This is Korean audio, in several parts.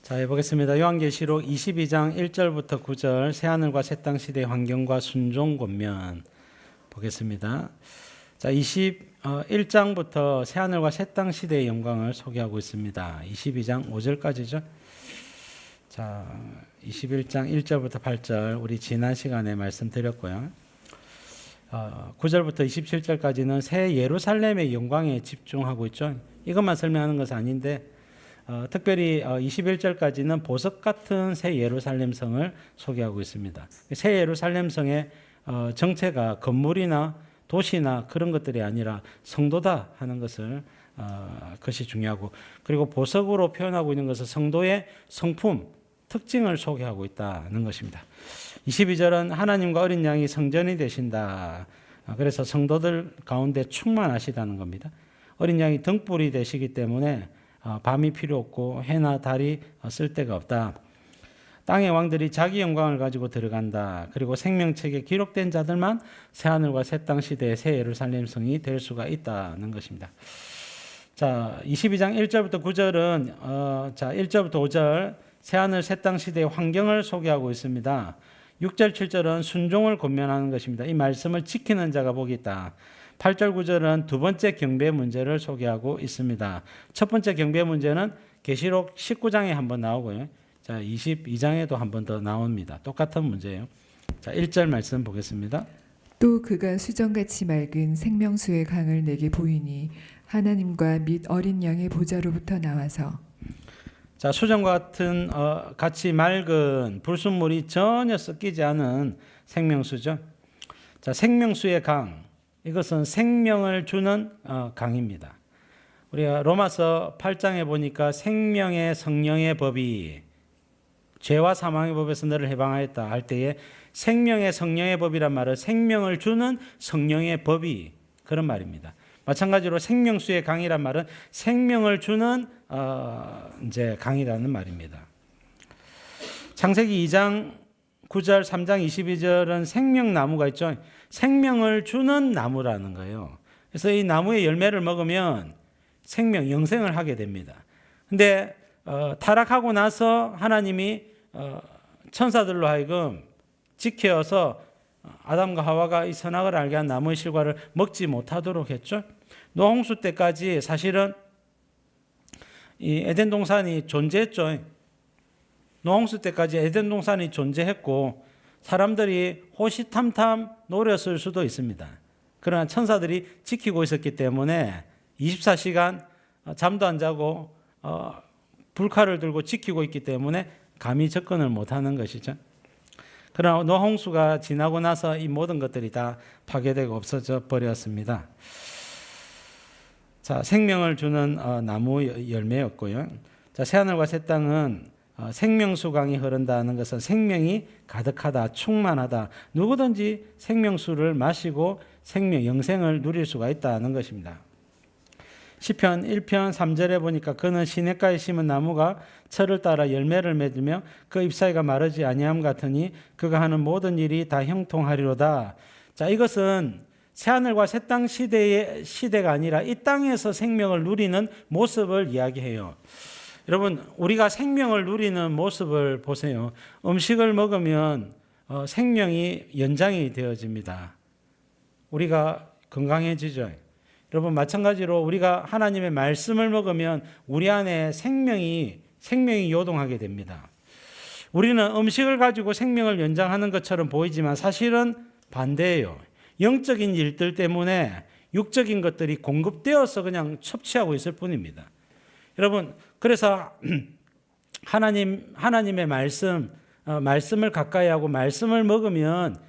자, 해보겠습니다. 요한계시록 22장 1절부터 9절 새하늘과 새 땅 시대의 환경과 순종 권면 보겠습니다. 자, 21장부터 새하늘과 새 땅 시대의 영광을 소개하고 있습니다. 22장 5절까지죠. 자, 21장 1절부터 8절 우리 지난 시간에 말씀드렸고요. 9절부터 27절까지는 새 예루살렘의 영광에 집중하고 있죠. 이것만 설명하는 것은 아닌데 특별히 21절까지는 보석 같은 새 예루살렘 성을 소개하고 있습니다. 새 예루살렘 성의 정체가 건물이나 도시나 그런 것들이 아니라 성도다 하는 것을 그것이 중요하고, 그리고 보석으로 표현하고 있는 것은 성도의 성품, 특징을 소개하고 있다는 것입니다. 22절은 하나님과 어린 양이 성전이 되신다. 그래서 성도들 가운데 충만하시다는 겁니다. 어린 양이 등불이 되시기 때문에 밤이 필요 없고 해나 달이 쓸 데가 없다. 땅의 왕들이 자기 영광을 가지고 들어간다. 그리고 생명책에 기록된 자들만 새하늘과 새 땅 시대의 새 예루살렘 성이 될 수가 있다는 것입니다. 자, 22장 1절부터 9절은 1절부터 5절 새하늘 새 땅 시대의 환경을 소개하고 있습니다. 6절 7절은 순종을 권면하는 것입니다. 이 말씀을 지키는 자가 복이 있다. 8절 9절은 두 번째 경배 문제를 소개하고 있습니다. 첫 번째 경배 문제는 계시록 19장에 한번 나오고요. 자, 22장에도 한 번 더 나옵니다. 똑같은 문제예요. 자, 1절 말씀 보겠습니다. 또 그가 수정같이 맑은 생명수의 강을 내게 보이니 하나님과 및 어린 양의 보좌로부터 나와서. 자, 수정과 같은 같이 맑은 불순물이 전혀 섞이지 않은 생명수죠. 자, 생명수의 강, 이것은 생명을 주는 강입니다. 우리가 로마서 8장에 보니까 생명의 성령의 법이 죄와 사망의 법에서 너를 해방하였다 할 때에 생명의 성령의 법이란 말은 생명을 주는 성령의 법이 그런 말입니다. 마찬가지로 생명수의 강이란 말은 생명을 주는 이제 강이라는 말입니다. 창세기 2장 9절, 3장 22절은 생명나무가 있죠. 생명을 주는 나무라는 거예요. 그래서 이 나무의 열매를 먹으면 생명, 영생을 하게 됩니다. 근데 타락하고 나서 하나님이 천사들로 하여금 지켜서 아담과 하와가 이 선악을 알게 한 나무의 실과를 먹지 못하도록 했죠. 노홍수 때까지 사실은 이 에덴 동산이 존재했죠. 노홍수 때까지 에덴 동산이 존재했고 사람들이 호시탐탐 노렸을 수도 있습니다. 그러나 천사들이 지키고 있었기 때문에 24시간 잠도 안 자고 불칼을 들고 지키고 있기 때문에 감히 접근을 못하는 것이죠. 그러나 노홍수가 지나고 나서 이 모든 것들이 다 파괴되고 없어져 버렸습니다. 자, 생명을 주는 나무 열매였고요. 자, 새하늘과 새 땅은 생명수강이 흐른다는 것은 생명이 가득하다, 충만하다. 누구든지 생명수를 마시고 생명, 영생을 누릴 수가 있다는 것입니다. 시편 1편 3절에 보니까 그는 시냇가에 심은 나무가 철을 따라 열매를 맺으며 그 잎사귀가 마르지 아니함 같으니 그가 하는 모든 일이 다 형통하리로다. 자, 이것은 새하늘과 새 땅 시대의 시대가 아니라 이 땅에서 생명을 누리는 모습을 이야기해요. 여러분, 우리가 생명을 누리는 모습을 보세요. 음식을 먹으면 생명이 연장이 되어집니다. 우리가 건강해지죠. 여러분, 마찬가지로 우리가 하나님의 말씀을 먹으면 우리 안에 생명이 요동하게 됩니다. 우리는 음식을 가지고 생명을 연장하는 것처럼 보이지만 사실은 반대예요. 영적인 일들 때문에 육적인 것들이 공급되어서 그냥 섭취하고 있을 뿐입니다. 여러분, 그래서 하나님의 말씀을 가까이 하고 말씀을 먹으면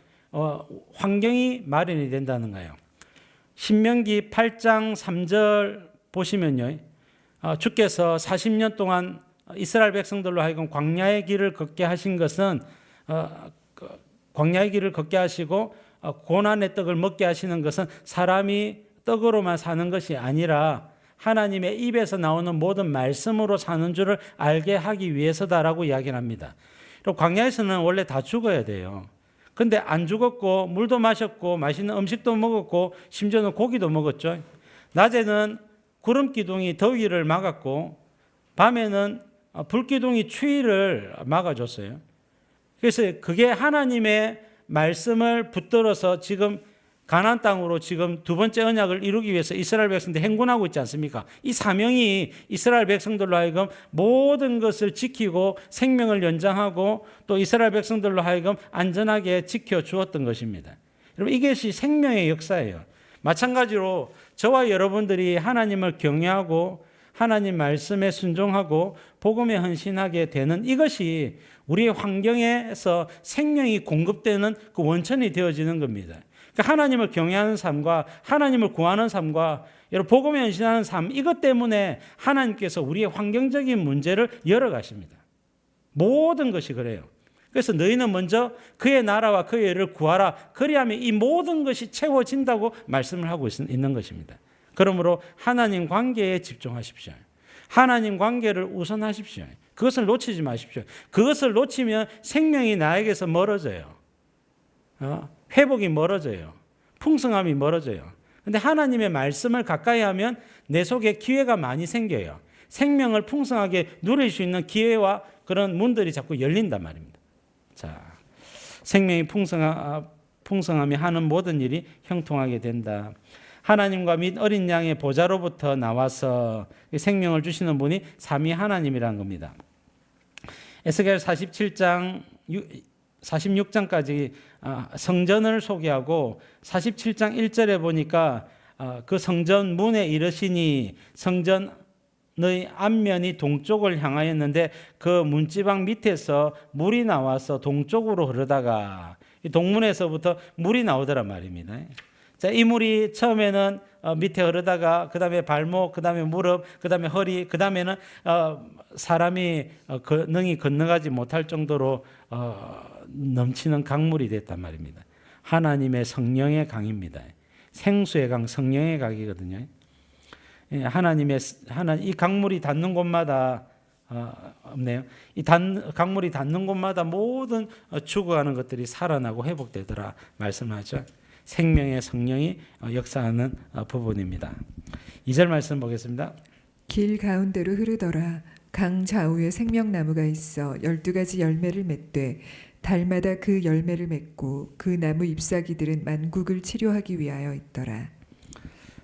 환경이 마련이 된다는 거예요. 신명기 8장 3절 보시면요, 주께서 40년 동안 이스라엘 백성들로 하여금 광야의 길을 걷게 하신 것은 광야의 길을 걷게 하시고 고난의 떡을 먹게 하시는 것은 사람이 떡으로만 사는 것이 아니라 하나님의 입에서 나오는 모든 말씀으로 사는 줄을 알게 하기 위해서다라고 이야기를 합니다. 광야에서는 원래 다 죽어야 돼요. 근데 안 죽었고 물도 마셨고 맛있는 음식도 먹었고 심지어는 고기도 먹었죠. 낮에는 구름 기둥이 더위를 막았고 밤에는 불기둥이 추위를 막아줬어요. 그래서 그게 하나님의 말씀을 붙들어서 지금 가나안 땅으로 지금 두 번째 언약을 이루기 위해서 이스라엘 백성들 행군하고 있지 않습니까? 이 사명이 이스라엘 백성들로 하여금 모든 것을 지키고 생명을 연장하고 또 이스라엘 백성들로 하여금 안전하게 지켜주었던 것입니다. 여러분, 이것이 생명의 역사예요. 마찬가지로 저와 여러분들이 하나님을 경외하고 하나님 말씀에 순종하고 복음에 헌신하게 되는 이것이 우리의 환경에서 생명이 공급되는 그 원천이 되어지는 겁니다. 그러니까 하나님을 경외하는 삶과 하나님을 구하는 삶과 여러분 복음에 헌신하는 삶, 이것 때문에 하나님께서 우리의 환경적인 문제를 열어가십니다. 모든 것이 그래요. 그래서 너희는 먼저 그의 나라와 그의 의를 구하라. 그리하면 이 모든 것이 채워진다고 말씀을 하고 있는 것입니다. 그러므로 하나님 관계에 집중하십시오. 하나님 관계를 우선하십시오. 그것을 놓치지 마십시오. 그것을 놓치면 생명이 나에게서 멀어져요. 회복이 멀어져요. 풍성함이 멀어져요. 그런데 하나님의 말씀을 가까이 하면 내 속에 기회가 많이 생겨요. 생명을 풍성하게 누릴 수 있는 기회와 그런 문들이 자꾸 열린단 말입니다. 자, 생명이 풍성함이 하는 모든 일이 형통하게 된다. 하나님과 및 어린 양의 보좌로부터 나와서 생명을 주시는 분이 삼위 하나님이라는 겁니다. 에스겔 47장 46장까지 성전을 소개하고 47장 1절에 보니까 그 성전 문에 이르시니 성전의 앞면이 동쪽을 향하였는데 그 문지방 밑에서 물이 나와서 동쪽으로 흐르다가 동문에서부터 물이 나오더란 말입니다. 자, 이 물이 처음에는 밑에 흐르다가 그 다음에 발목, 그 다음에 무릎, 그 다음에 허리, 그 다음에는 사람이 능히 건너가지 못할 정도로 넘치는 강물이 됐단 말입니다. 하나님의 성령의 강입니다. 생수의 강, 성령의 강이거든요. 이 강물이 닿는 곳마다 없네요. 강물이 닿는 곳마다 모든 죽어가는 것들이 살아나고 회복되더라 말씀하죠. 생명의 성령이 역사하는 부분입니다. 2절 말씀 보겠습니다. 길 가운데로 흐르더라. 강 좌우에 생명나무가 있어 12가지 열매를 맺되 달마다 그 열매를 맺고 그 나무 잎사귀들은 만국을 치료하기 위하여 있더라.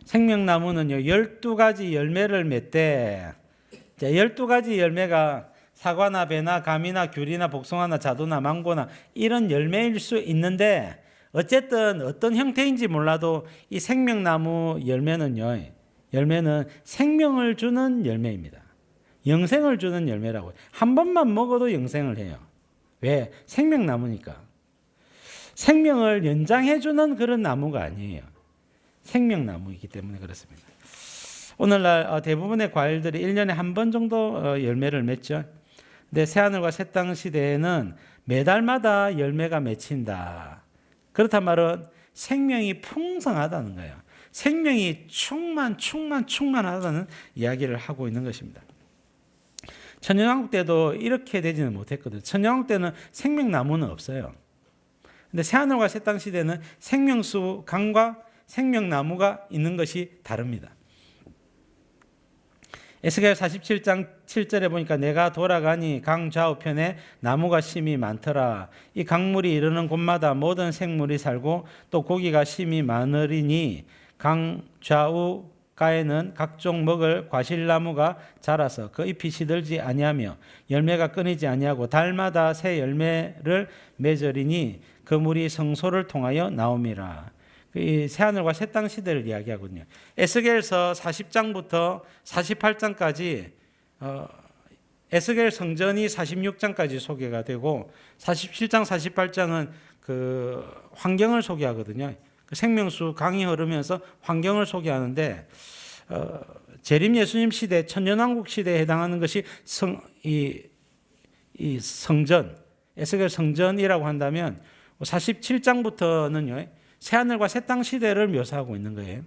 생명나무는요 12가지 열매를 맺되, 12가지 열매가 사과나 배나 감이나 귤이나 복숭아나 자두나 망고나 이런 열매일 수 있는데, 어쨌든 어떤 형태인지 몰라도 이 생명나무 열매는 생명을 주는 열매입니다. 영생을 주는 열매라고요. 한 번만 먹어도 영생을 해요. 왜? 생명나무니까. 생명을 연장해주는 그런 나무가 아니에요. 생명나무이기 때문에 그렇습니다. 오늘날 대부분의 과일들이 1년에 한 번 정도 열매를 맺죠. 근데 새하늘과 새 땅 시대에는 매달마다 열매가 맺힌다. 그렇단 말은 생명이 풍성하다는 거예요. 생명이 충만하다는 이야기를 하고 있는 것입니다. 천년왕국 때도 이렇게 되지는 못했거든요. 천년왕국 때는 생명나무는 없어요. 근데 새하늘과 새 땅 시대는 생명수 강과 생명나무가 있는 것이 다릅니다. 에스겔 47장 7절에 보니까 내가 돌아가니 강 좌우편에 나무가 심이 많더라. 이 강물이 이르는 곳마다 모든 생물이 살고 또 고기가 심이 많으리니 강 좌우가에는 각종 먹을 과실나무가 자라서 그 잎이 시들지 아니하며 열매가 끊이지 아니하고 달마다 새 열매를 맺으리니 그 물이 성소를 통하여 나옴이라. 이 새하늘과 새 땅 시대를 이야기하거든요. 에스겔서 40장부터 48장까지 에스겔 성전이 46장까지 소개가 되고 47장, 48장은 그 환경을 소개하거든요. 그 생명수 강이 흐르면서 환경을 소개하는데 재림 예수님 시대, 천년왕국 시대에 해당하는 것이 이 성전, 에스겔 성전이라고 한다면 47장부터는요. 새하늘과 새 땅 시대를 묘사하고 있는 거예요.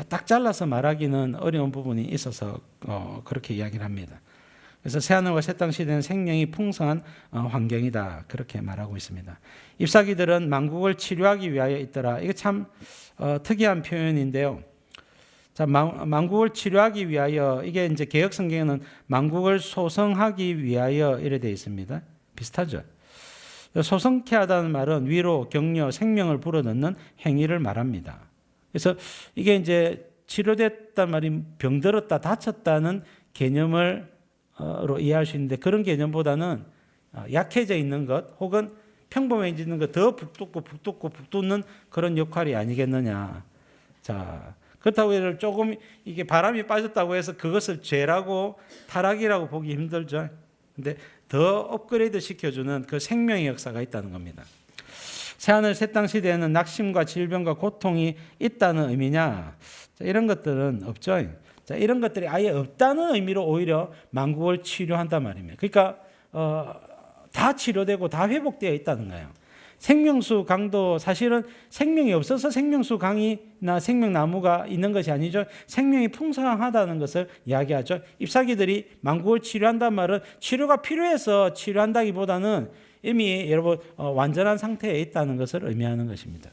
딱 잘라서 말하기는 어려운 부분이 있어서 그렇게 이야기를 합니다. 그래서 새하늘과 새 땅 시대는 생명이 풍성한 환경이다. 그렇게 말하고 있습니다. 잎사귀들은 만국을 치료하기 위하여 있더라. 이거 참 특이한 표현인데요. 자, 만국을 치료하기 위하여, 이게 이제 개역 성경에는 만국을 소성하기 위하여 이래 되어 있습니다. 비슷하죠. 소성케 하다는 말은 위로, 격려, 생명을 불어넣는 행위를 말합니다. 그래서 이게 이제 치료됐단 말이 병들었다, 다쳤다는 개념으로 이해할 수 있는데, 그런 개념보다는 약해져 있는 것 혹은 평범해지는 것 더 북돋는 그런 역할이 아니겠느냐. 자, 그렇다고 해서 조금 이게 바람이 빠졌다고 해서 그것을 죄라고 타락이라고 보기 힘들죠. 근데 더 업그레이드 시켜주는 그 생명의 역사가 있다는 겁니다. 새하늘 새 땅 시대에는 낙심과 질병과 고통이 있다는 의미냐? 자, 이런 것들은 없죠. 자, 이런 것들이 아예 없다는 의미로 오히려 만국을 치료한단 말입니다. 그러니까 다 치료되고 다 회복되어 있다는 거예요. 생명수 강도, 사실은 생명이 없어서 생명수 강이나 생명나무가 있는 것이 아니죠. 생명이 풍성하다는 것을 이야기하죠. 잎사귀들이 만국을 치료한다는 말은 치료가 필요해서 치료한다기보다는 이미 여러분 완전한 상태에 있다는 것을 의미하는 것입니다.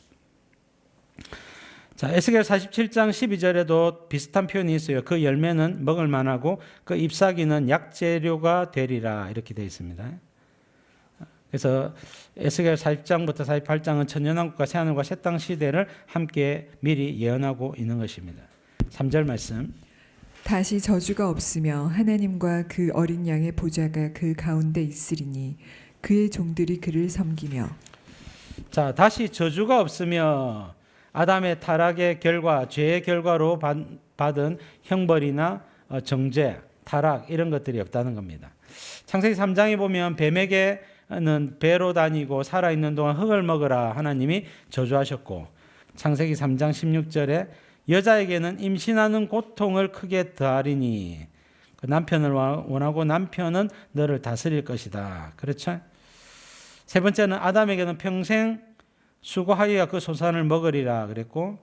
자, 에스겔 47장 12절에도 비슷한 표현이 있어요. 그 열매는 먹을 만하고 그 잎사귀는 약재료가 되리라, 이렇게 되어 있습니다. 그래서 에스겔 40장부터 48장은 천년왕국과 새하늘과 새 땅 시대를 함께 미리 예언하고 있는 것입니다. 3절 말씀. 다시 저주가 없으며 하나님과 그 어린 양의 보좌가 그 가운데 있으리니 그의 종들이 그를 섬기며. 자, 다시 저주가 없으며 아담의 타락의 결과, 죄의 결과로 받은 형벌이나 정죄, 타락 이런 것들이 없다는 겁니다. 창세기 3장에 보면 뱀에게는 배로 다니고 살아있는 동안 흙을 먹으라 하나님이 저주하셨고, 창세기 3장 16절에 여자에게는 임신하는 고통을 크게 더하리니 그 남편을 원하고 남편은 너를 다스릴 것이다. 그렇죠? 세 번째는 아담에게는 평생 수고하여야 그 소산을 먹으리라 그랬고,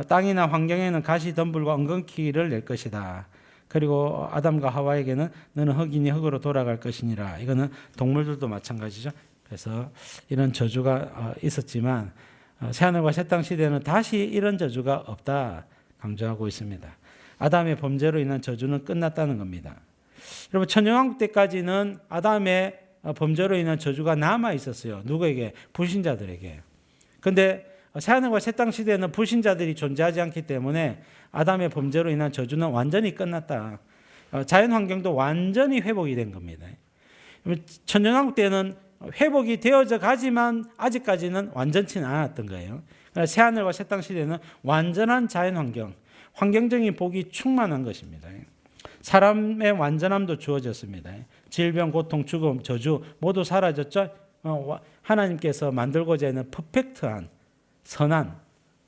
땅이나 환경에는 가시 덤불과 엉겅퀴를 낼 것이다. 그리고 아담과 하와에게는 너는 흙이니 흙으로 돌아갈 것이니라. 이거는 동물들도 마찬가지죠. 그래서 이런 저주가 있었지만 새하늘과 새 땅 시대는 다시 이런 저주가 없다 강조하고 있습니다. 아담의 범죄로 인한 저주는 끝났다는 겁니다. 여러분, 천년왕국 때까지는 아담의 범죄로 인한 저주가 남아 있었어요. 누구에게? 불신자들에게. 그런데 새하늘과 새 땅 시대에는 불신자들이 존재하지 않기 때문에 아담의 범죄로 인한 저주는 완전히 끝났다. 자연 환경도 완전히 회복이 된 겁니다. 천년왕국 때는 회복이 되어져 가지만 아직까지는 완전치는 않았던 거예요. 새하늘과 새 땅 시대는 완전한 자연 환경, 환경적인 복이 충만한 것입니다. 사람의 완전함도 주어졌습니다. 질병, 고통, 죽음, 저주 모두 사라졌죠. 하나님께서 만들고자 하는 퍼펙트한 선한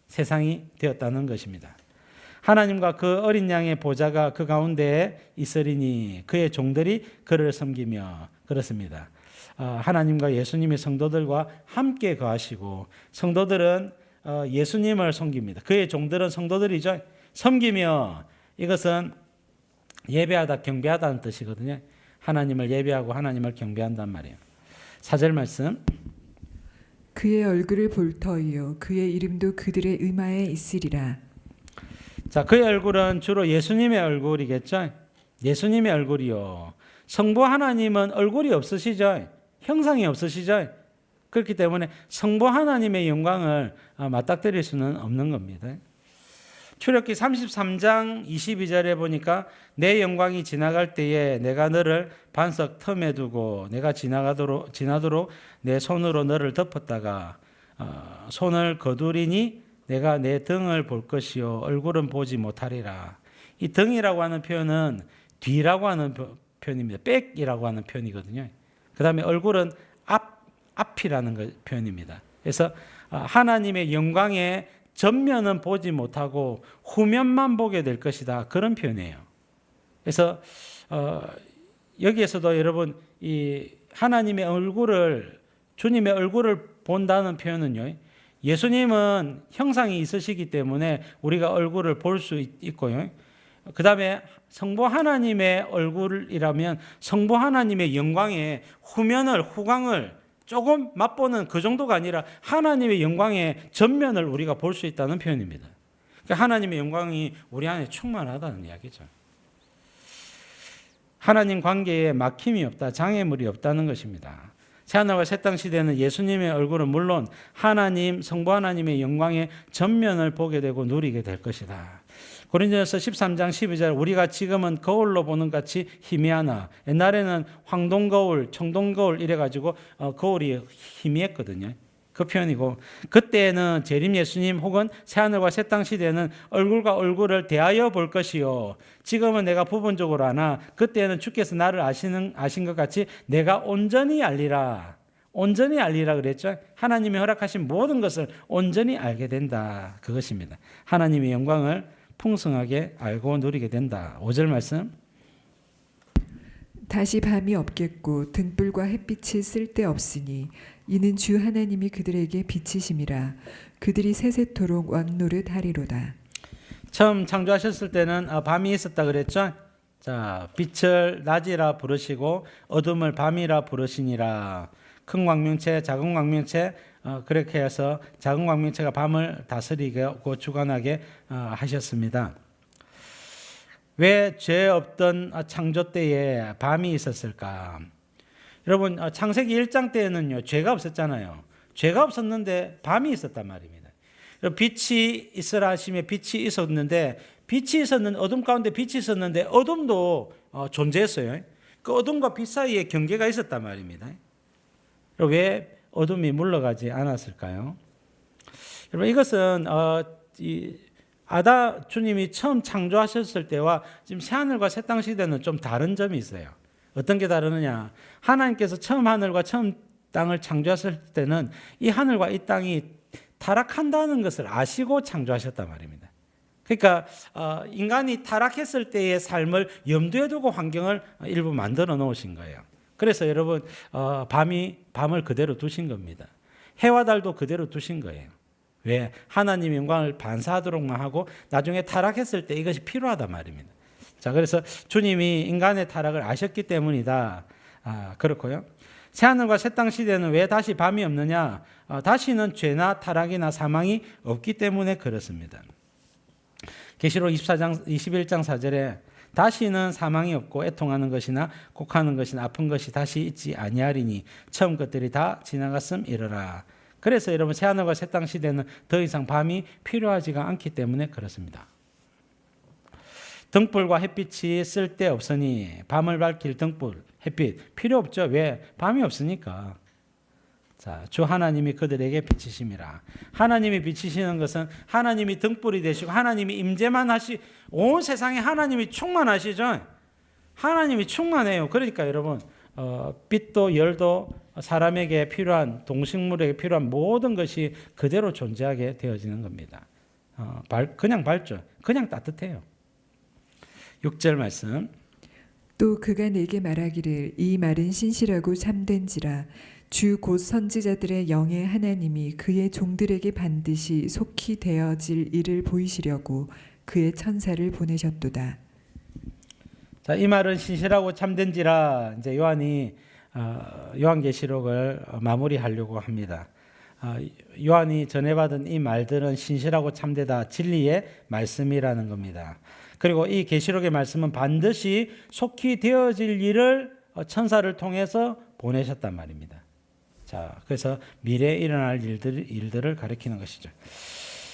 세상이 되었다는 것입니다. 하나님과 그 어린 양의 보좌가 그 가운데에 있으리니 그의 종들이 그를 섬기며. 그렇습니다. 하나님과 예수님의 성도들과 함께 거하시고, 성도들은 예수님을 섬깁니다. 그의 종들은 성도들이죠. 섬기며, 이것은 예배하다, 경배하다는 뜻이거든요. 하나님을 예배하고 하나님을 경배한단 말이에요. 4절 말씀. 그의 얼굴을 볼 터이요 그의 이름도 그들의 의마에 있으리라. 자, 그의 얼굴은 주로 예수님의 얼굴이겠죠. 예수님의 얼굴이요. 성부 하나님은 얼굴이 없으시죠. 형상이 없으시죠. 그렇기 때문에 성부 하나님의 영광을 맞닥뜨릴 수는 없는 겁니다. 출애굽기 33장 22절에 보니까 내 영광이 지나갈 때에 내가 너를 반석 틈에 두고 내가 지나도록 내 손으로 너를 덮었다가 손을 거두리니 내가 내 등을 볼 것이요 얼굴은 보지 못하리라. 이 등이라고 하는 표현은 뒤라고 하는 표현입니다. 백이라고 하는 표현이거든요. 그 다음에 얼굴은 앞이라는 표현입니다. 그래서 하나님의 영광의 전면은 보지 못하고 후면만 보게 될 것이다. 그런 표현이에요. 그래서 여기에서도 여러분 이 하나님의 얼굴을, 주님의 얼굴을 본다는 표현은요, 예수님은 형상이 있으시기 때문에 우리가 얼굴을 볼 수 있고요. 그 다음에 성부 하나님의 얼굴이라면 성부 하나님의 영광의 후광을 조금 맛보는 그 정도가 아니라 하나님의 영광의 전면을 우리가 볼 수 있다는 표현입니다. 그러니까 하나님의 영광이 우리 안에 충만하다는 이야기죠. 하나님 관계에 막힘이 없다, 장애물이 없다는 것입니다. 새하늘과 새 땅 시대는 예수님의 얼굴은 물론 하나님, 성부 하나님의 영광의 전면을 보게 되고 누리게 될 것이다. 고린도전서 13장 12절 우리가 지금은 거울로 보는 같이 희미하나 옛날에는 황동거울, 청동거울 이래가지고 거울이 희미했거든요. 그 표현이고 그때는 재림 예수님 혹은 새하늘과 새 땅 시대는 얼굴과 얼굴을 대하여 볼 것이요 지금은 내가 부분적으로 아나 그때는 주께서 나를 아신 것 같이 내가 온전히 알리라. 온전히 알리라 그랬죠. 하나님이 허락하신 모든 것을 온전히 알게 된다. 그것입니다. 하나님의 영광을 풍성하게 알고 누리게 된다. 5절 말씀. 다시 밤이 없겠고 등불과 햇빛이 쓸데없으니 이는 주 하나님이 그들에게 빛이심이라 그들이 세세토록 왕노릇 하리로다. 처음 창조하셨을 때는 밤이 있었다 그랬죠. 자, 빛을 낮이라 부르시고 어둠을 밤이라 부르시니라. 큰 광명체, 작은 광명체 그렇게 해서 작은 광명체가 밤을 다스리고 주관하게 하셨습니다. 왜 죄 없던 창조 때에 밤이 있었을까? 여러분 창세기 1장 때에는요 죄가 없었잖아요. 죄가 없었는데 밤이 있었단 말입니다. 빛이 있으라 하시며 빛이 있었는데 빛이 있었는 어둠 가운데 빛이 있었는데 어둠도 존재했어요. 그 어둠과 빛 사이에 경계가 있었단 말입니다. 왜 어둠이 물러가지 않았을까요? 여러분 이것은 주님이 처음 창조하셨을 때와 지금 새하늘과 새 땅 시대는 좀 다른 점이 있어요. 어떤 게 다르느냐? 하나님께서 처음 하늘과 처음 땅을 창조하셨을 때는 이 하늘과 이 땅이 타락한다는 것을 아시고 창조하셨단 말입니다. 그러니까 인간이 타락했을 때의 삶을 염두에 두고 환경을 일부 만들어 놓으신 거예요. 그래서 여러분 밤을 그대로 두신 겁니다. 해와 달도 그대로 두신 거예요. 왜? 하나님의 영광을 반사하도록만 하고 나중에 타락했을 때 이것이 필요하단 말입니다. 자, 그래서 주님이 인간의 타락을 아셨기 때문이다. 그렇고요. 새하늘과 새 땅 시대는 왜 다시 밤이 없느냐? 다시는 죄나 타락이나 사망이 없기 때문에 그렇습니다. 계시록 21장 4절에 다시는 사망이 없고 애통하는 것이나 곡하는 것이나 아픈 것이 다시 있지 아니하리니 처음 것들이 다 지나갔음 이르라. 그래서 여러분 새하늘과 새 땅 시대는 더 이상 밤이 필요하지가 않기 때문에 그렇습니다. 등불과 햇빛이 쓸데없으니 밤을 밝힐 등불, 햇빛 필요 없죠. 왜? 밤이 없으니까. 자, 주 하나님이 그들에게 비치심이라. 하나님이 비치시는 것은 하나님이 등불이 되시고 하나님이 임재만 온 세상에 하나님이 충만하시죠. 하나님이 충만해요. 그러니까 여러분 빛도 열도 사람에게 필요한 동식물에게 필요한 모든 것이 그대로 존재하게 되어지는 겁니다. 그냥 밝죠. 그냥 따뜻해요. 6절 말씀. 또 그가 내게 말하기를 이 말은 신실하고 참된지라 주 곧 선지자들의 영의 하나님이 그의 종들에게 반드시 속히 되어질 일을 보이시려고 그의 천사를 보내셨도다. 자, 이 말은 신실하고 참된지라 이제 요한이 요한계시록을 마무리하려고 합니다. 요한이 전해받은 이 말들은 신실하고 참되다 진리의 말씀이라는 겁니다. 그리고 이 계시록의 말씀은 반드시 속히 되어질 일을 천사를 통해서 보내셨단 말입니다. 자, 그래서 미래에 일어날 일들을 가리키는 것이죠.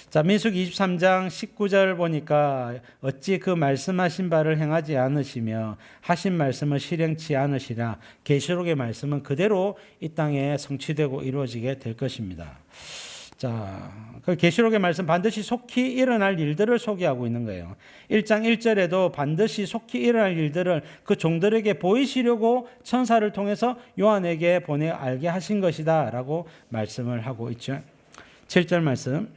자, 민수기 23장 19절 보니까 어찌 그 말씀하신 바를 행하지 않으시며 하신 말씀을 실행치 않으시나 계시록의 말씀은 그대로 이 땅에 성취되고 이루어지게 될 것입니다. 자, 그 계시록의 말씀 반드시 속히 일어날 일들을 소개하고 있는 거예요. 1장 1절에도 반드시 속히 일어날 일들을 그 종들에게 보이시려고 천사를 통해서 요한에게 보내 알게 하신 것이다 라고 말씀을 하고 있죠. 7절 말씀.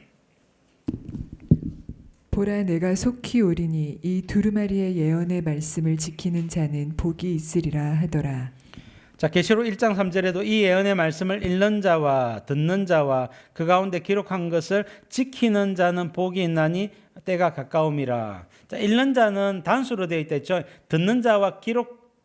보라 내가 속히 오리니 이 두루마리의 예언의 말씀을 지키는 자는 복이 있으리라 하더라. 자, 계시록 1장 3절에도 이 예언의 말씀을 읽는 자와 듣는 자와 그 가운데 기록한 것을 지키는 자는 복이 있나니 때가 가까움이라. 자, 읽는 자는 단수로 되어 있다 했죠. 듣는 자와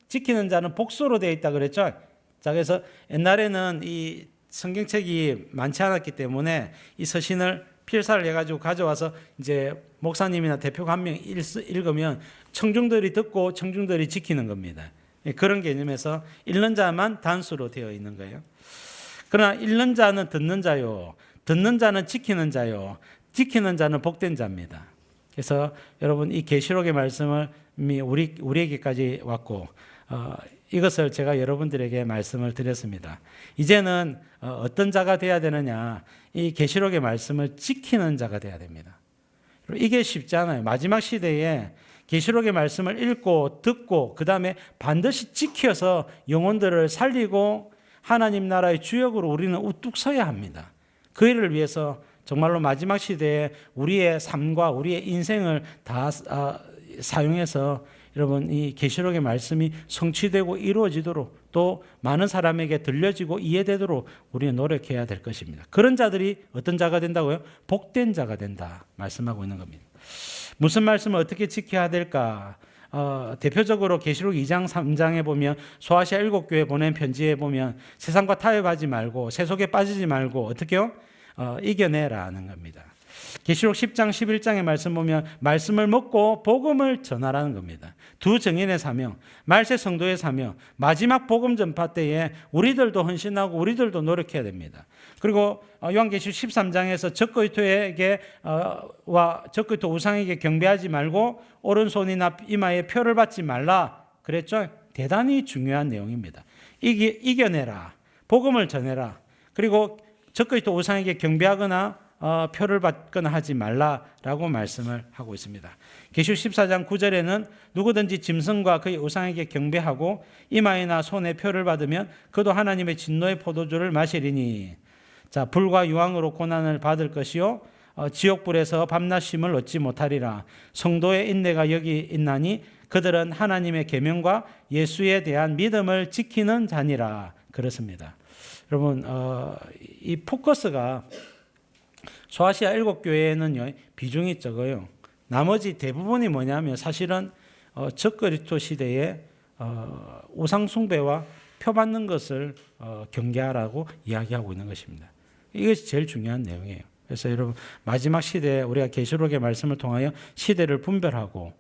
지키는 자는 복수로 되어 있다 그랬죠. 자, 그래서 옛날에는 이 성경책이 많지 않았기 때문에 이 서신을 필사를 해가지고 가져와서 이제 목사님이나 대표가 한 명 읽으면 청중들이 듣고 청중들이 지키는 겁니다. 그런 개념에서 읽는 자만 단수로 되어 있는 거예요. 그러나 읽는 자는 듣는 자요, 듣는 자는 지키는 자요, 지키는 자는 복된 자입니다. 그래서 여러분 이 계시록의 말씀을 우리에게까지 왔고 이것을 제가 여러분들에게 말씀을 드렸습니다. 이제는 어떤 자가 되어야 되느냐, 이 계시록의 말씀을 지키는 자가 되어야 됩니다. 이게 쉽지 않아요. 마지막 시대에 계시록의 말씀을 읽고 듣고 그 다음에 반드시 지켜서 영혼들을 살리고 하나님 나라의 주역으로 우리는 우뚝 서야 합니다. 그 일을 위해서 정말로 마지막 시대에 우리의 삶과 우리의 인생을 다 사용해서 여러분 이 계시록의 말씀이 성취되고 이루어지도록 또 많은 사람에게 들려지고 이해되도록 우리는 노력해야 될 것입니다. 그런 자들이 어떤 자가 된다고요? 복된 자가 된다 말씀하고 있는 겁니다. 무슨 말씀을 어떻게 지켜야 될까? 대표적으로 계시록 2장 3장에 보면 소아시아 7교회 보낸 편지에 보면 세상과 타협하지 말고 세속에 빠지지 말고 어떻게요? 이겨내라는 겁니다. 계시록 10장 11장의 말씀 보면 말씀을 먹고 복음을 전하라는 겁니다. 두 증인의 사명, 말세 성도의 사명, 마지막 복음 전파 때에 우리들도 헌신하고 우리들도 노력해야 됩니다. 그리고 요한계시록 13장에서 적그리스도에게 적그리스도 우상에게 경배하지 말고 오른손이나 이마에 표를 받지 말라 그랬죠. 대단히 중요한 내용입니다. 이겨내라, 복음을 전해라. 그리고 적그리스도 우상에게 경배하거나 표를 받거나 하지 말라라고 말씀을 하고 있습니다. 계시록 14장 9절에는 누구든지 짐승과 그의 우상에게 경배하고 이마에나 손에 표를 받으면 그도 하나님의 진노의 포도주를 마시리니 자 불과 유황으로 고난을 받을 것이요 지옥불에서 밤낮 쉼을 얻지 못하리라. 성도의 인내가 여기 있나니 그들은 하나님의 계명과 예수에 대한 믿음을 지키는 자니라. 그렇습니다. 여러분 이 포커스가 소아시아 7교회에는요 비중이 적어요. 나머지 대부분이 뭐냐면 사실은 적그리스도 시대에 우상 숭배와 표 받는 것을 경계하라고 이야기하고 있는 것입니다. 이것이 제일 중요한 내용이에요. 그래서 여러분 마지막 시대에 우리가 계시록의 말씀을 통하여 시대를 분별하고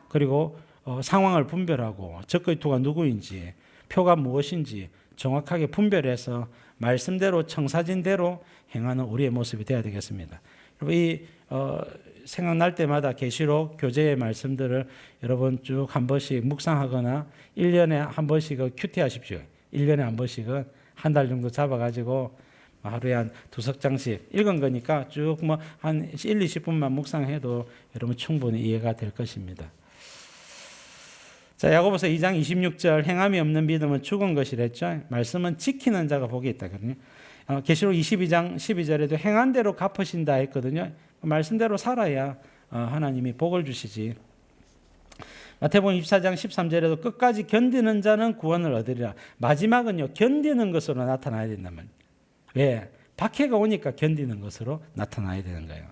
그리고 상황을 분별하고 적그리스도가 누구인지 표가 무엇인지 정확하게 분별해서 말씀대로 청사진대로 행하는 우리의 모습이 되어야 되겠습니다. 여러분 이 생각날 때마다 계시록 교재의 말씀들을 여러분 쭉 한 번씩 묵상하거나 1년에 한 번씩은 큐티하십시오. 1년에 한 번씩은 한 달 정도 잡아가지고 하루에 한 2석장씩 읽은 거니까 쭉 뭐 한 1, 20분만 묵상해도 여러분 충분히 이해가 될 것입니다. 자, 야고보서 2장 26절 행함이 없는 믿음은 죽은 것이랬죠. 말씀은 지키는 자가 복이 있다거든요. 계시록 22장 12절에도 행한 대로 갚으신다 했거든요. 말씀대로 살아야 하나님이 복을 주시지. 마태복음 24장 13절에도 끝까지 견디는 자는 구원을 얻으리라. 마지막은요 견디는 것으로 나타나야 된단 말이에요. 왜? 박해가 오니까 견디는 것으로 나타나야 되는 거예요.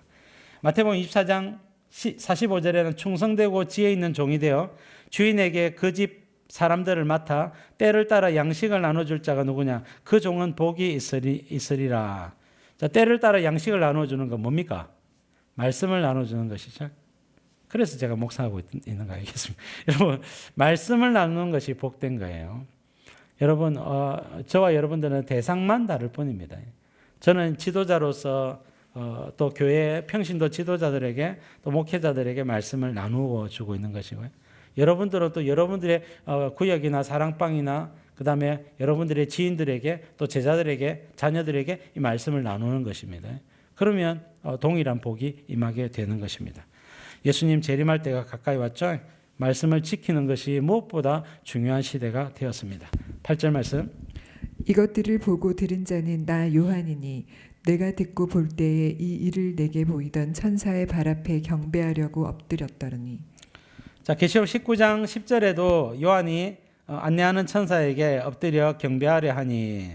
마태복음 24장 45절에는 충성되고 지혜 있는 종이 되어 주인에게 그 집 사람들을 맡아 때를 따라 양식을 나눠줄 자가 누구냐? 그 종은 복이 있으리라. 자, 때를 따라 양식을 나눠주는 건 뭡니까? 말씀을 나눠주는 것이죠. 그래서 제가 목사하고 있는 거 알겠습니다. 여러분, 말씀을 나누는 것이 복된 거예요. 여러분, 저와 여러분들은 대상만 다를 뿐입니다. 저는 지도자로서 또 교회 평신도 지도자들에게 또 목회자들에게 말씀을 나누어 주고 있는 것이고요. 여러분들은 또 여러분들의 구역이나 사랑방이나 그 다음에 여러분들의 지인들에게 또 제자들에게 자녀들에게 이 말씀을 나누는 것입니다. 그러면 동일한 복이 임하게 되는 것입니다. 예수님 재림할 때가 가까이 왔죠. 말씀을 지키는 것이 무엇보다 중요한 시대가 되었습니다. 8절 말씀. 이것들을 보고 들은 자는 나 요한이니 내가 듣고 볼 때에 이 일을 내게 보이던 천사의 발 앞에 경배하려고 엎드렸더니. 자, 계시록 19장 10절에도 요한이 안내하는 천사에게 엎드려 경배하려 하니,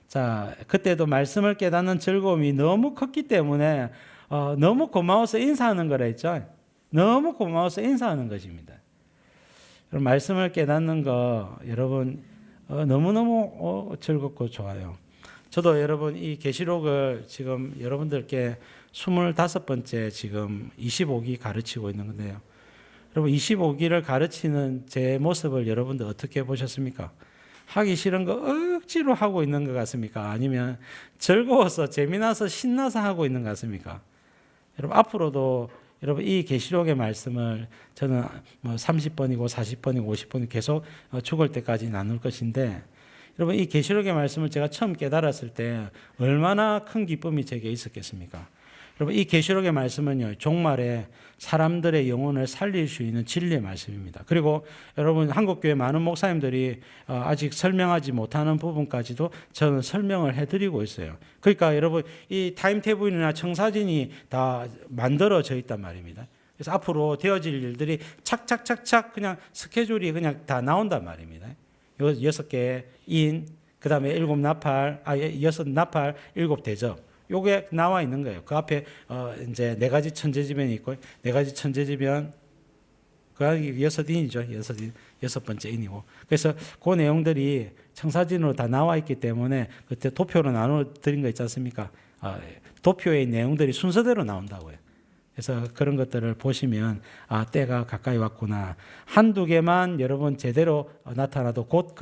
자, 그때도 말씀을 깨닫는 즐거움이 너무 컸기 때문에 너무 고마워서 인사하는 거라 했죠. 너무 고마워서 인사하는 것입니다. 여러분, 말씀을 깨닫는 거 여러분 너무너무 즐겁고 좋아요. 저도 여러분 이 계시록을 지금 여러분들께 25번째 지금 25기 가르치고 있는 건데요. 여러분 25기를 가르치는 제 모습을 여러분들 어떻게 보셨습니까? 하기 싫은 거 억지로 하고 있는 것 같습니까? 아니면 즐거워서 재미나서 신나서 하고 있는 것 같습니까? 여러분 앞으로도 여러분 이 계시록의 말씀을 저는 뭐 30번이고 40번이고 50번이 계속 죽을 때까지 나눌 것인데 여러분 이 계시록의 말씀을 제가 처음 깨달았을 때 얼마나 큰 기쁨이 제게 있었겠습니까? 여러분 이 계시록의 말씀은요 종말에 사람들의 영혼을 살릴 수 있는 진리의 말씀입니다. 그리고 여러분 한국교회 많은 목사님들이 아직 설명하지 못하는 부분까지도 저는 설명을 해드리고 있어요. 그러니까 여러분 이 타임테이블이나 청사진이 다 만들어져 있단 말입니다. 그래서 앞으로 되어질 일들이 착착착착 그냥 스케줄이 그냥 다 나온단 말입니다. 6개 인, 그 다음에 7 나팔, 6 나팔, 7 대접. 요게 나와 있는 거예요. 그 앞에 이제 4가지 천재지변이 있고 4가지 천재지변 그 6인이죠. 6번째 인이고. 그래서 그 내용들이 청사진으로 다 나와 있기 때문에 그때 도표로 나눠 드린 거 있지 않습니까? 도표의 내용들이 순서대로 나온다고요. 그래서 그런 것들을 보시면 때가 가까이 왔구나. 한두 개만 여러분 제대로 나타나도 곧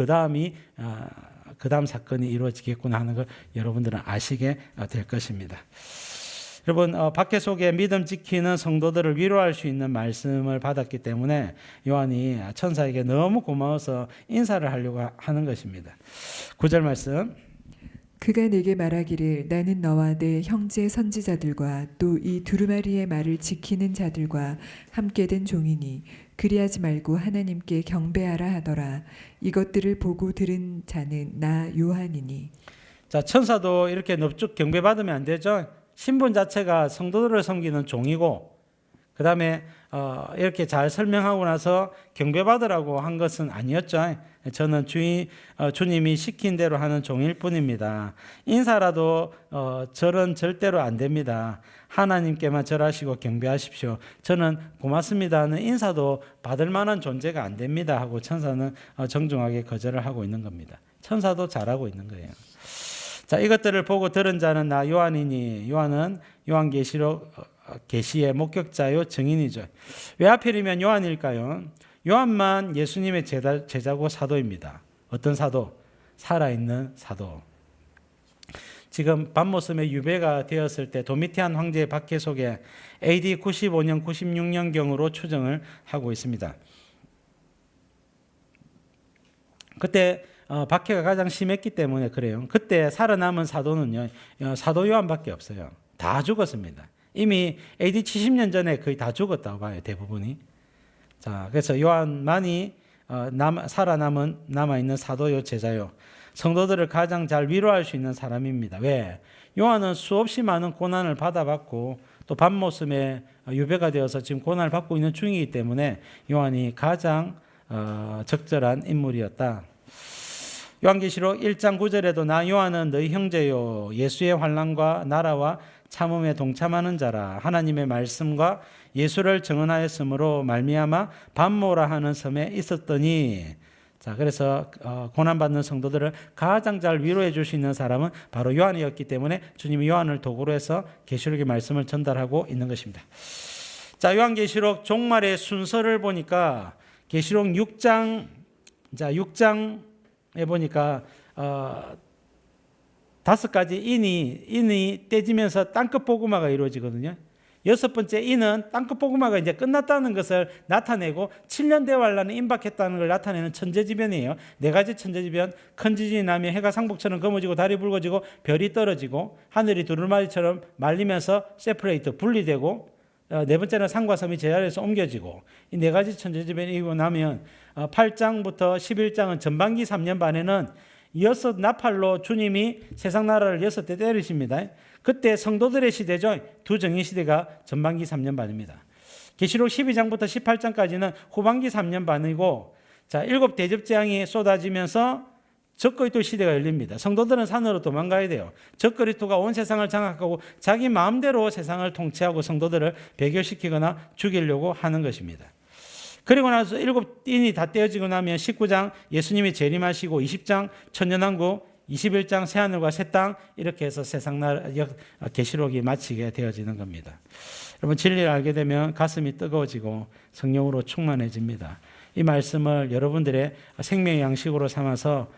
그 다음 사건이 이루어지겠구나 하는 걸 여러분들은 아시게 될 것입니다. 여러분 박해 속에 믿음 지키는 성도들을 위로할 수 있는 말씀을 받았기 때문에 요한이 천사에게 너무 고마워서 인사를 하려고 하는 것입니다. 9절 말씀. 그가 내게 말하기를 나는 너와 내 형제 선지자들과 또 이 두루마리의 말을 지키는 자들과 함께 된 종이니 그리하지 말고 하나님께 경배하라 하더라. 이것들을 보고 들은 자는 나 요한이니. 자, 천사도 이렇게 넙죽 경배받으면 안 되죠. 신분 자체가 성도들을 섬기는 종이고 그 다음에 이렇게 잘 설명하고 나서 경배받으라고 한 것은 아니었죠. 저는 주님이 시킨 대로 하는 종일 뿐입니다. 인사라도 절은 절대로 안 됩니다. 하나님께만 절하시고 경배하십시오. 저는 고맙습니다 하는 인사도 받을 만한 존재가 안 됩니다 하고 천사는 정중하게 거절을 하고 있는 겁니다. 천사도 잘하고 있는 거예요. 자, 이것들을 보고 들은 자는 나 요한이니. 요한은 요한계시록 계시의 목격자요 증인이죠. 왜 하필이면 요한일까요? 요한만 예수님의 제자고 사도입니다. 어떤 사도? 살아있는 사도. 지금 밤모섬에 유배가 되었을 때 도미티안 황제의 박해 속에 AD 95년, 96년경으로 추정을 하고 있습니다. 그때 박해가 가장 심했기 때문에 그래요. 그때 살아남은 사도는요, 사도 요한밖에 없어요. 다 죽었습니다. 이미 AD 70년 전에 거의 다 죽었다고 봐요, 대부분이. 자, 그래서 요한만이 남아있는 사도요, 제자요. 성도들을 가장 잘 위로할 수 있는 사람입니다. 왜? 요한은 수없이 많은 고난을 받아봤고 또 밤모섬에 유배가 되어서 지금 고난을 받고 있는 중이기 때문에 요한이 가장 적절한 인물이었다. 요한계시록 1장 9절에도 나 요한은 너희 형제요 예수의 환난과 나라와 참음에 동참하는 자라 하나님의 말씀과 예수를 증언하였으므로 말미암아 밤모라 하는 섬에 있었더니. 자, 그래서 고난받는 성도들을 가장 잘 위로해 줄 수 있는 사람은 바로 요한이었기 때문에 주님이 요한을 도구로 해서 계시록의 말씀을 전달하고 있는 것입니다. 자, 요한계시록 종말의 순서를 보니까 계시록 6장, 자, 6장에 보니까 5가지 인이 떼지면서 땅끝 복음화가 이루어지거든요. 6번째 인은 땅끝 복음화가 이제 끝났다는 것을 나타내고 7년 대환란에 임박했다는 걸 나타내는 천재지변이에요. 4가지 천재지변. 큰 지진이 나면 해가 상복처럼 검어지고 달이 붉어지고 별이 떨어지고 하늘이 두루마리처럼 말리면서 세퍼레이트 분리되고 4번째는 산과 섬이 제자리에서 옮겨지고 이 4가지 천재지변이 이고 나면 8장부터 11장은 전반기 3년 반에는 6 나팔로 주님이 세상 나라를 6대 때리십니다. 그때 성도들의 시대죠. 두 정의 시대가 전반기 3년 반입니다. 계시록 12장부터 18장까지는 후반기 3년 반이고, 자, 7 대접 재앙이 쏟아지면서 적그리스도 시대가 열립니다. 성도들은 산으로 도망가야 돼요. 적그리스도가 온 세상을 장악하고 자기 마음대로 세상을 통치하고 성도들을 배교시키거나 죽이려고 하는 것입니다. 그리고 나서 7인이 다 떼어지고 나면 19장 예수님이 재림하시고 20장 천년왕국, 21장 새하늘과 새 땅 이렇게 해서 세상 계시록이 마치게 되어지는 겁니다. 여러분 진리를 알게 되면 가슴이 뜨거워지고 성령으로 충만해집니다. 이 말씀을 여러분들의 생명의 양식으로 삼아서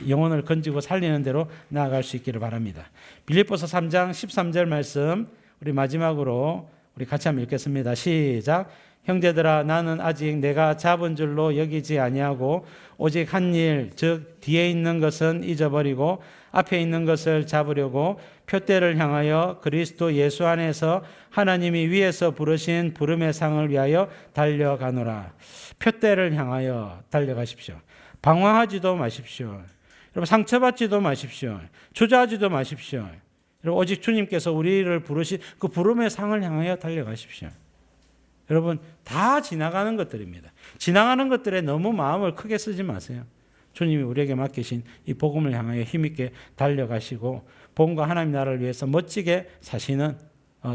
영혼을 건지고 살리는 대로 나아갈 수 있기를 바랍니다. 빌립보서 3장 13절 말씀 우리 마지막으로 우리 같이 한번 읽겠습니다. 시작. 형제들아 나는 아직 내가 잡은 줄로 여기지 아니하고 오직 한 일 즉 뒤에 있는 것은 잊어버리고 앞에 있는 것을 잡으려고 표대를 향하여 그리스도 예수 안에서 하나님이 위에서 부르신 부름의 상을 위하여 달려가노라. 표대를 향하여 달려가십시오. 방황하지도 마십시오. 여러분 상처받지도 마십시오. 주저하지도 마십시오. 여러분 오직 주님께서 우리를 부르신 그 부름의 상을 향하여 달려가십시오. 여러분 다 지나가는 것들입니다. 지나가는 것들에 너무 마음을 크게 쓰지 마세요. 주님이 우리에게 맡기신 이 복음을 향하여 힘있게 달려가시고 복음과 하나님 나라를 위해서 멋지게 사시는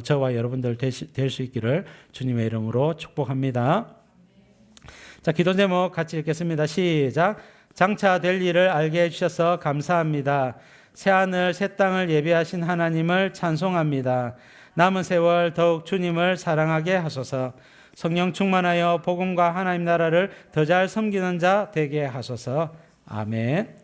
저와 여러분들 될 수 있기를 주님의 이름으로 축복합니다. 자, 기도 제목 같이 읽겠습니다. 시작. 장차 될 일을 알게 해주셔서 감사합니다. 새하늘 새 땅을 예비하신 하나님을 찬송합니다. 남은 세월 더욱 주님을 사랑하게 하소서. 성령 충만하여 복음과 하나님 나라를 더 잘 섬기는 자 되게 하소서. 아멘.